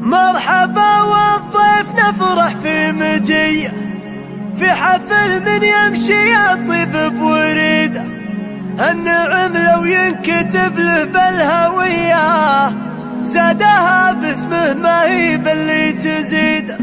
مرحبا والضيف نفرح في مجيه، في حفل من يمشي الطيب بوريده. النعم لو ينكتب له بالهوية، زادها باسمه ما هي باللي تزيده.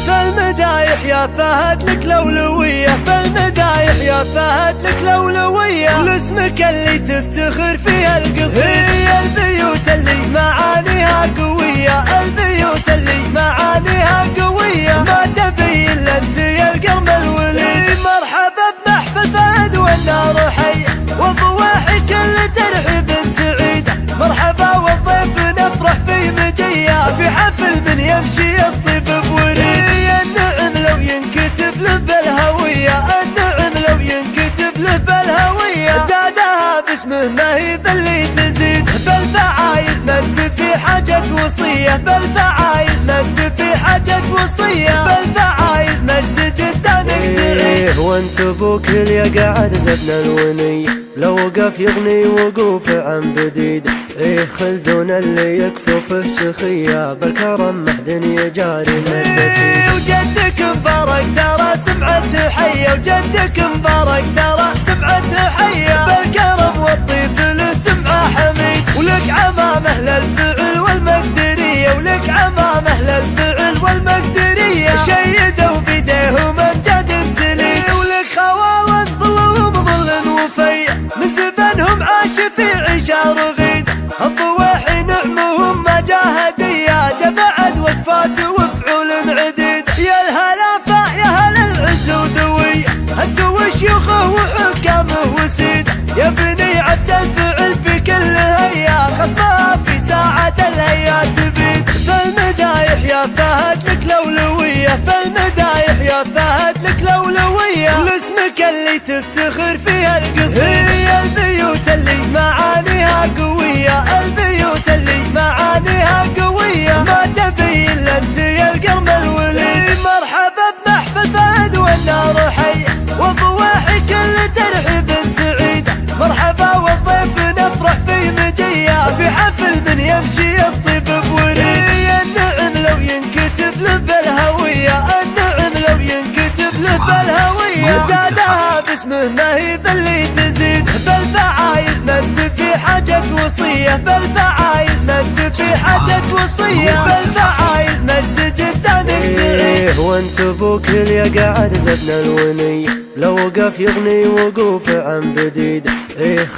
فالمدايح يا فهد لك لولوية، فالمدايح يا فهد لك لولوية، لاسمك اللي تفتخر فيها القصيدة. هي البيوت اللي معانيها قوية، البيوت اللي معانيها قوية، ما تبي الا انت يا القرم الولي. مرحبا بمحفل فهد والنار حية، والضواحي كل ترحيب تعيده. مرحبا والضيف نفرح في مجيه، في حفل من يمشي الطيب بوريده. النعم لو ينكتب له بالهوية، النعم لو ينكتب له بالهوية، زادها باسمه ما هي باللي تزيد. بالفعايل ما انت في حاجة وصية، بالفعايل ما انت في حاجة وصية، بالفعايل مجد جدانك تعيد. وانت ابوك اللي قاعد زبنا الونية، لو وقف يغني وقوف عن بديده. خلدون اللي يكفو في السخية، بالكرم محدن يجاري هدتي. وجدك مبارك ترى سمعته حية، وجدك مبارك ترى سمعته حية، بالكرم والطيب له سمعه حميد. ولك عمامه للفعل والمقدرية، ولك عمامه للفعل والمقدرية، شيدوا بيديهم امجاد تلي. ولك خوال ظلهم ظل وفي، من زبنهم عاش في عشا رغيد. الضواحي نعمهم مجاهدية، جمعت وقفات وفعول عديد. يا الهلافة يا هل العز وذوي، انتو وشيوخه وحكامه وسيد. يا بني عبس الفعل في كل هيا، خصمها في ساعة الهيا تبيد. فالمدايح يا فهد لك لولوية، فالمدايح يا فهد لك لولوية، لاسمك اللي تفتخر فيها القصيدة. هي البيوت اللي معانيها قوية، البيوت اللي معانيها قوية، ما تبي الا انت يا القرم الولي. مرحبا بمحفل فهد والنار حية، والضواحي كل ترحيب تعيده. مرحبا والضيف نفرح في مجيه، في حفل من يمشي الطيب بوريده. النعم لو ينكتب له بالهوية، النعم لو ينكتب له بالهوية، زادها باسمه ما هي باللي تزيد. بالفعايل ما انت في حاجة وصية، بالفعايل ما انت في حاجة وصية، بالفعايل مجد جدانك تعيد. وانت ابوك اللي قاعد زبنا الونية، لو وقف يغني وقوف عن بديده.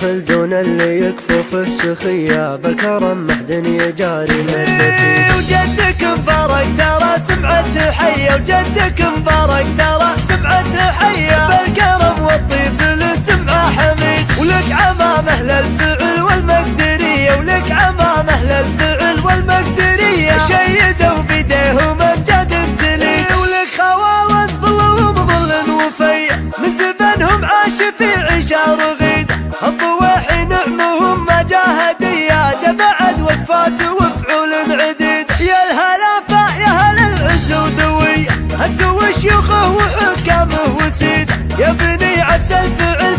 خلدون اللي يكفو في السخية، بالكرم محدن يجاري هدتي. وجدك مبارك ترى سمعته حية، وجدك مبارك ترى سمعته حية، بالكرم والطيب له سمعه حميد. ولك عمامه للفعل والمقدرية، ولك عمامه للفعل والمقدرية، شيدوا بيديهم امجاد تلي. ولك خوال ظلهم ظل وفي، من زبنهم عاش في عشا رغيد. الضواحي نعمهم مجاهدية، جمعت وقفات وفعول عديد. يا الهلافة يا هل العز وذوي، انتو وشيوخه وحكامه وسيد. يا بني عبس الفعل